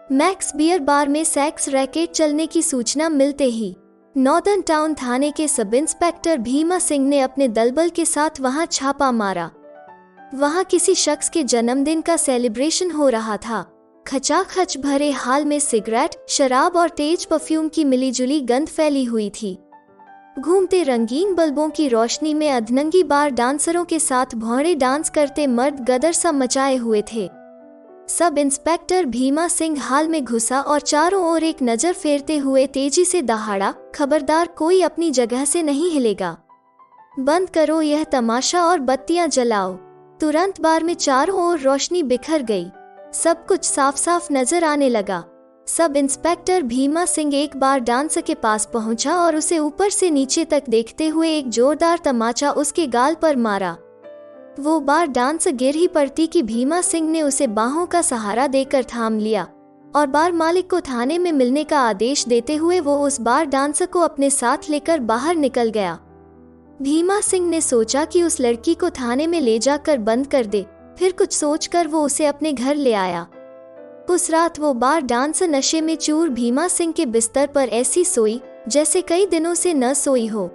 Max beer bar में sex racket चलने की सूचना मिलते ही नॉर्दर्न टाउन थाने के सब इंस्पेक्टर भीमा सिंह ने अपने दलबल के साथ वहां छापा मारा। वहां किसी शख्स के जन्मदिन का सेलिब्रेशन हो रहा था। खचाखच भरे हाल में सिगरेट, शराब और तेज परफ्यूम की मिलीजुली गंध फैली हुई थी। घूमते रंगीन बल्बों की रोशनी में अधनंगी बार डांसरों के साथ भौड़े डांस करते मर्द गदर सा मचाए हुए थे। सब इंस्पेक्टर भीमा सिंह हाल में घुसा और चारों ओर एक नजर फेरते हुए तेजी से दहाड़ा, खबरदार कोई अपनी जगह से नहीं हिलेगा। बंद करो यह तमाशा और बत्तियां जलाओ। तुरंत बार में चारों ओर रोशनी बिखर गई। सब कुछ साफ साफ नजर आने लगा। सब इंस्पेक्टर भीमा सिंह एक बार डांसर के पास पहुंचा और उसे ऊपर से नीचे तक देखते हुए एक जोरदार तमाचा उसके गाल पर मारा। वो बार डांसर गिर ही पड़ती कि भीमा सिंह ने उसे बाहों का सहारा देकर थाम लिया और बार मालिक को थाने में मिलने का आदेश देते हुए वो उस बार डांसर को अपने साथ लेकर बाहर निकल गया। भीमा सिंह ने सोचा कि उस लड़की को थाने में ले जाकर बंद कर दे, फिर कुछ सोचकर वो उसे अपने घर ले आया। उस रात वो बार डांसर नशे में चूर भीमा सिंह के बिस्तर पर ऐसी सोई जैसे कई दिनों से न सोई हो।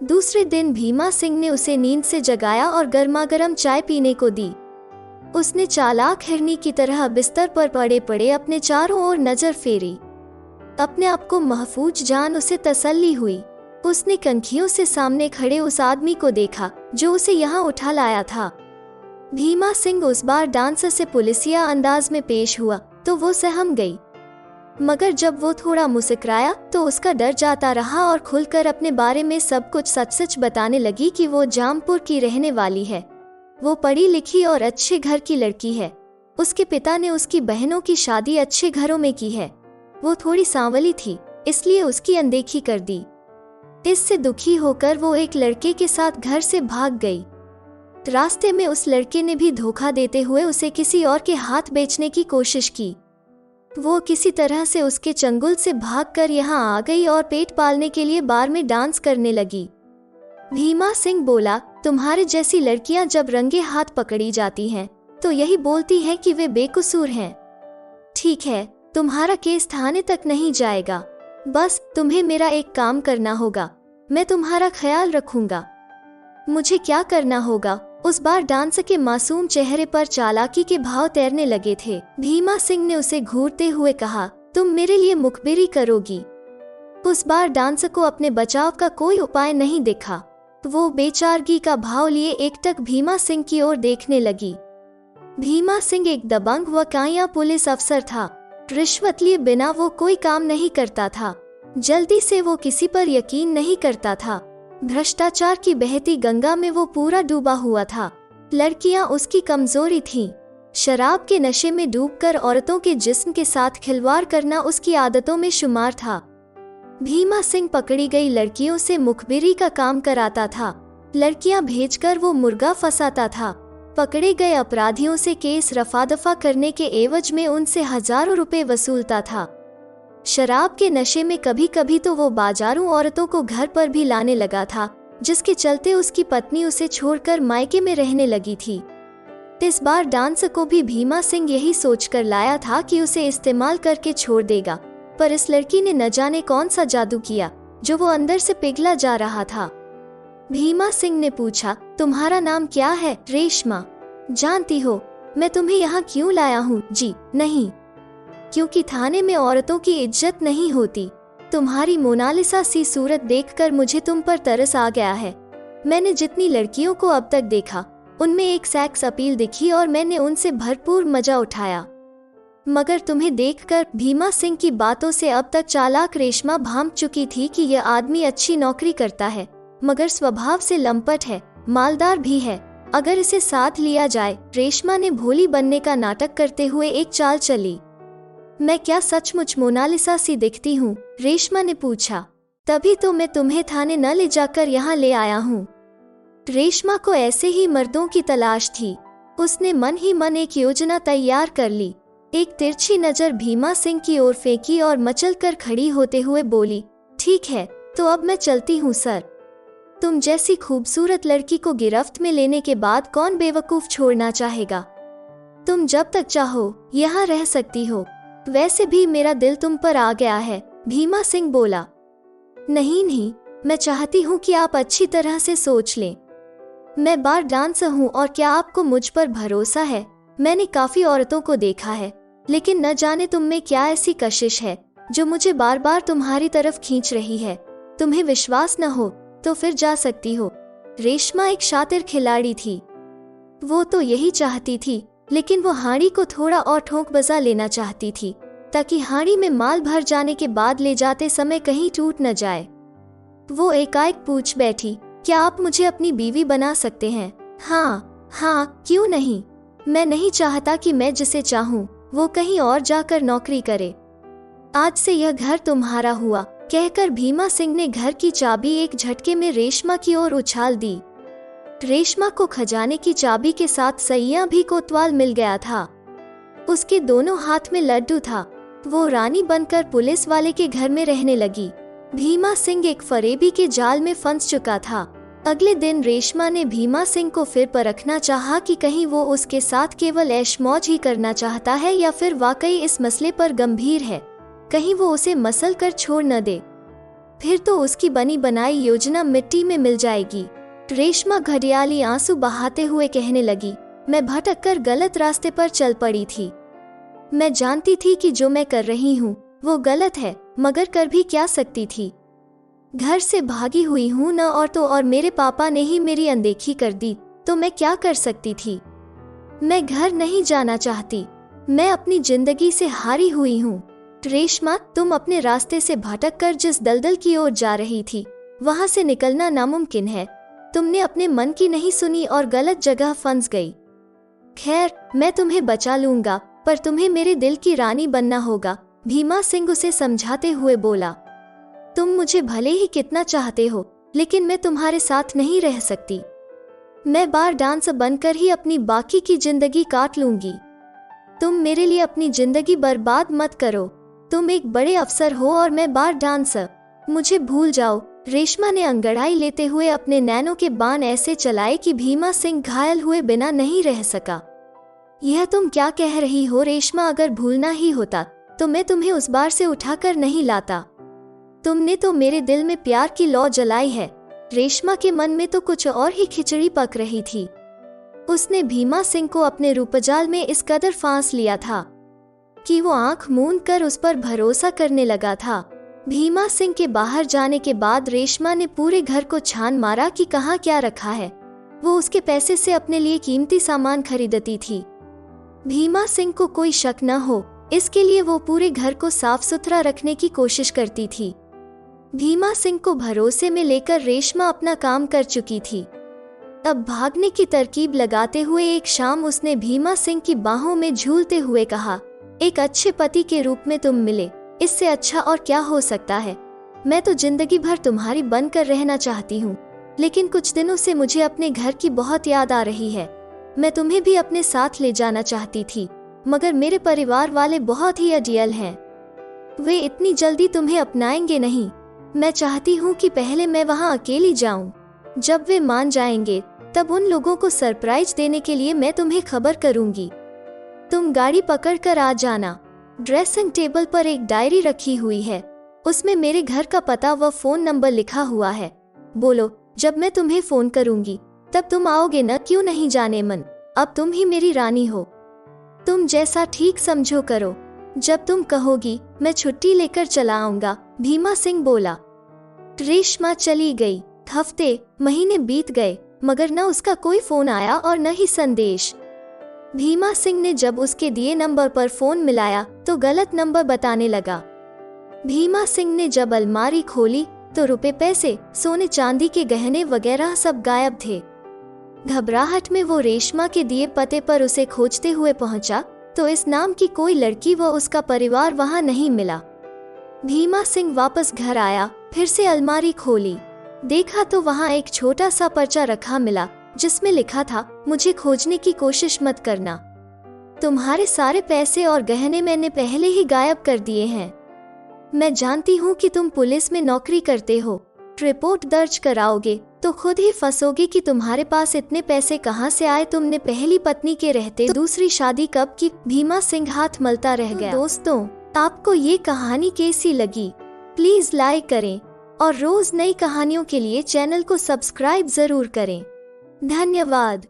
दूसरे दिन भीमा सिंह ने उसे नींद से जगाया और गर्मागर्म चाय पीने को दी। उसने चालाक हिरनी की तरह बिस्तर पर पड़े पड़े अपने चारों ओर नजर फेरी। अपने आप को महफूज जान उसे तसल्ली हुई। उसने कनखियों से सामने खड़े उस आदमी को देखा जो उसे यहाँ उठा लाया था। भीमा सिंह उस बार डांसर से पुलिसिया अंदाज में पेश हुआ तो वो सहम गई, मगर जब वो थोड़ा मुस्कुराया तो उसका डर जाता रहा और खुलकर अपने बारे में सब कुछ सच सच बताने लगी कि वो जामपुर की रहने वाली है। वो पढ़ी लिखी और अच्छे घर की लड़की है। उसके पिता ने उसकी बहनों की शादी अच्छे घरों में की है। वो थोड़ी सांवली थी, इसलिए उसकी अनदेखी कर दी। इससे दुखी होकर वो एक लड़के के साथ घर से भाग गई। रास्ते में उस लड़के ने भी धोखा देते हुए उसे किसी और के हाथ बेचने की कोशिश की। वो किसी तरह से उसके चंगुल से भागकर यहाँ आ गई और पेट पालने के लिए बार में डांस करने लगी। भीमा सिंह बोला, तुम्हारे जैसी लड़कियां जब रंगे हाथ पकड़ी जाती हैं तो यही बोलती हैं कि वे बेकसूर हैं। ठीक है, तुम्हारा केस थाने तक नहीं जाएगा। बस तुम्हें मेरा एक काम करना होगा। मैं तुम्हारा ख्याल रखूंगा। मुझे क्या करना होगा? उस बार डांसर के मासूम चेहरे पर चालाकी के भाव तैरने लगे थे। भीमा सिंह ने उसे घूरते हुए कहा, तुम मेरे लिए मुखबिरी करोगी। उस बार डांसर को अपने बचाव का कोई उपाय नहीं दिखा। वो बेचारगी का भाव लिए एकटक भीमा सिंह की ओर देखने लगी। भीमा सिंह एक दबंग व काया पुलिस अफसर था। रिश्वत लिए बिना वो कोई काम नहीं करता था। जल्दी से वो किसी पर यकीन नहीं करता था। भ्रष्टाचार की बहती गंगा में वो पूरा डूबा हुआ था। लड़कियां उसकी कमजोरी थीं। शराब के नशे में डूबकर औरतों के जिस्म के साथ खिलवाड़ करना उसकी आदतों में शुमार था। भीमा सिंह पकड़ी गई लड़कियों से मुखबिरी का काम कराता था। लड़कियां भेजकर वो मुर्गा फंसाता था। पकड़े गए अपराधियों से केस रफा-दफा करने के एवज में उनसे हजारों रुपए वसूलता था। शराब के नशे में कभी कभी तो वो बाजारू औरतों को घर पर भी लाने लगा था, जिसके चलते उसकी पत्नी उसे छोड़कर मायके में रहने लगी थी। इस बार डांसर को भी भीमा सिंह यही सोचकर लाया था कि उसे इस्तेमाल करके छोड़ देगा, पर इस लड़की ने न जाने कौन सा जादू किया जो वो अंदर से पिघला जा रहा था। भीमा सिंह ने पूछा, तुम्हारा नाम क्या है? रेशमा। जानती हो मैं तुम्हें यहाँ क्यों लाया हूँ? जी नहीं, क्योंकि थाने में औरतों की इज्जत नहीं होती। तुम्हारी मोनालिसा सी सूरत देखकर मुझे तुम पर तरस आ गया है। मैंने जितनी लड़कियों को अब तक देखा उनमें एक सेक्स अपील दिखी और मैंने उनसे भरपूर मजा उठाया, मगर तुम्हें देखकर भीमा सिंह की बातों से अब तक चालाक रेशमा भांप चुकी थी कि यह आदमी अच्छी नौकरी करता है, मगर स्वभाव से लंपट है, मालदार भी है। अगर इसे साथ लिया जाए। रेशमा ने भोली बनने का नाटक करते हुए एक चाल चली। मैं क्या सचमुच मोनालिसा सी दिखती हूँ? रेशमा ने पूछा। तभी तो मैं तुम्हें थाने न ले जाकर यहाँ ले आया हूँ। रेशमा को ऐसे ही मर्दों की तलाश थी। उसने मन ही मन एक योजना तैयार कर ली। एक तिरछी नजर भीमा सिंह की ओर फेंकी और मचलकर खड़ी होते हुए बोली, ठीक है तो अब मैं चलती हूँ सर। तुम जैसी खूबसूरत लड़की को गिरफ्त में लेने के बाद कौन बेवकूफ छोड़ना चाहेगा? तुम जब तक चाहो यहाँ रह सकती हो। वैसे भी मेरा दिल तुम पर आ गया है, भीमा सिंह बोला। नहीं नहीं, मैं चाहती हूँ कि आप अच्छी तरह से सोच लें। मैं बार डांसर हूँ और क्या आपको मुझ पर भरोसा है? मैंने काफी औरतों को देखा है, लेकिन न जाने तुम में क्या ऐसी कशिश है जो मुझे बार बार तुम्हारी तरफ खींच रही है। तुम्हें विश्वास न हो तो फिर जा सकती हो। रेशमा एक शातिर खिलाड़ी थी। वो तो यही चाहती थी, लेकिन वो हांडी को थोड़ा और ठोंक बजा लेना चाहती थी ताकि हांडी में माल भर जाने के बाद ले जाते समय कहीं टूट न जाए। वो एकाएक पूछ बैठी, क्या आप मुझे अपनी बीवी बना सकते हैं? हाँ हाँ, क्यों नहीं। मैं नहीं चाहता कि मैं जिसे चाहूँ वो कहीं और जाकर नौकरी करे। आज से यह घर तुम्हारा हुआ, कहकर भीमा सिंह ने घर की चाबी एक झटके में रेशमा की ओर उछाल दी। रेशमा को खजाने की चाबी के साथ सैया भी कोतवाल मिल गया था। उसके दोनों हाथ में लड्डू था। वो रानी बनकर पुलिस वाले के घर में रहने लगी। भीमा सिंह एक फरेबी के जाल में फंस चुका था। अगले दिन रेशमा ने भीमा सिंह को फिर परखना चाहा कि कहीं वो उसके साथ केवल ऐश मौज ही करना चाहता है या फिर वाकई इस मसले पर गंभीर है। कहीं वो उसे मसल कर छोड़ न दे, फिर तो उसकी बनी बनाई योजना मिट्टी में मिल जाएगी। रेशमा घड़ियाली आंसू बहाते हुए कहने लगी, मैं भटक कर गलत रास्ते पर चल पड़ी थी। मैं जानती थी कि जो मैं कर रही हूँ वो गलत है, मगर कर भी क्या सकती थी। घर से भागी हुई हूँ न, और मेरे पापा ने ही मेरी अनदेखी कर दी, तो मैं क्या कर सकती थी। मैं घर नहीं जाना चाहती। मैं अपनी जिंदगी से हारी हुई हूँ। रेशमा, तुम अपने रास्ते से भटक कर जिस दलदल की ओर जा रही थी वहां से निकलना नामुमकिन है। तुमने अपने मन की नहीं सुनी और गलत जगह फंस गई। खैर, मैं तुम्हें बचा लूंगा, पर तुम्हें मेरे दिल की रानी बनना होगा, भीमा सिंह उसे समझाते हुए बोला। तुम मुझे भले ही कितना चाहते हो, लेकिन मैं तुम्हारे साथ नहीं रह सकती। मैं बार डांसर बनकर ही अपनी बाकी की जिंदगी काट लूंगी। तुम मेरे लिए अपनी जिंदगी बर्बाद मत करो। तुम एक बड़े अफसर हो और मैं बार डांसर। मुझे भूल जाओ। रेशमा ने अंगड़ाई लेते हुए अपने नैनों के बाण ऐसे चलाए कि भीमा सिंह घायल हुए बिना नहीं रह सका। यह तुम क्या कह रही हो रेशमा? अगर भूलना ही होता तो मैं तुम्हें उस बार से उठाकर नहीं लाता। तुमने तो मेरे दिल में प्यार की लौ जलाई है। रेशमा के मन में तो कुछ और ही खिचड़ी पक रही थी। उसने भीमा सिंह को अपने रूपजाल में इस कदर फांस लिया था कि वो आंख मूंद कर उस पर भरोसा करने लगा था। भीमा सिंह के बाहर जाने के बाद रेशमा ने पूरे घर को छान मारा कि कहाँ क्या रखा है। वो उसके पैसे से अपने लिए कीमती सामान खरीदती थी। भीमा सिंह को कोई शक न हो, इसके लिए वो पूरे घर को साफ सुथरा रखने की कोशिश करती थी। भीमा सिंह को भरोसे में लेकर रेशमा अपना काम कर चुकी थी। अब भागने की तरकीब लगाते हुए एक शाम उसने भीमा सिंह की बाहों में झूलते हुए कहा, एक अच्छे पति के रूप में तुम मिले, इससे अच्छा और क्या हो सकता है। मैं तो जिंदगी भर तुम्हारी बनकर रहना चाहती हूँ, लेकिन कुछ दिनों से मुझे अपने घर की बहुत याद आ रही है। मैं तुम्हें भी अपने साथ ले जाना चाहती थी, मगर मेरे परिवार वाले बहुत ही अडियल हैं। वे इतनी जल्दी तुम्हें अपनाएंगे नहीं। मैं चाहती हूँ कि पहले मैं वहाँ अकेली जाऊँ। जब वे मान जाएंगे तब उन लोगों को सरप्राइज देने के लिए मैं तुम्हें खबर करूँगी। तुम गाड़ी पकड़कर आ जाना। ड्रेसिंग टेबल पर एक डायरी रखी हुई है, उसमें मेरे घर का पता व फोन नंबर लिखा हुआ है। बोलो, जब मैं तुम्हें फोन करूँगी तब तुम आओगे न? क्यों नहीं जाने मन, अब तुम ही मेरी रानी हो। तुम जैसा ठीक समझो करो। जब तुम कहोगी मैं छुट्टी लेकर चला आऊंगा, भीमा सिंह बोला। रेशमा चली गई। हफ्ते महीने बीत गए, मगर न उसका कोई फोन आया और न ही संदेश। भीमा सिंह ने जब उसके दिए नंबर पर फोन मिलाया तो गलत नंबर बताने लगा। भीमा सिंह ने जब अलमारी खोली तो रुपए, पैसे, सोने चांदी के गहने वगैरह सब गायब थे। घबराहट में वो रेशमा के दिए पते पर उसे खोजते हुए पहुंचा तो इस नाम की कोई लड़की व उसका परिवार वहां नहीं मिला। भीमा सिंह वापस घर आया, फिर से अलमारी खोली, देखा तो वहां एक छोटा सा पर्चा रखा मिला जिसमें लिखा था, मुझे खोजने की कोशिश मत करना। तुम्हारे सारे पैसे और गहने मैंने पहले ही गायब कर दिए हैं। मैं जानती हूँ कि तुम पुलिस में नौकरी करते हो, रिपोर्ट दर्ज कराओगे तो खुद ही फंसोगे कि तुम्हारे पास इतने पैसे कहाँ से आए। तुमने पहली पत्नी के रहते दूसरी शादी कब की? भीमा सिंह हाथ मलता रह गया। दोस्तों, आपको ये कहानी कैसी लगी? प्लीज लाइक करें और रोज नई कहानियों के लिए चैनल को सब्सक्राइब जरूर करें। धन्यवाद।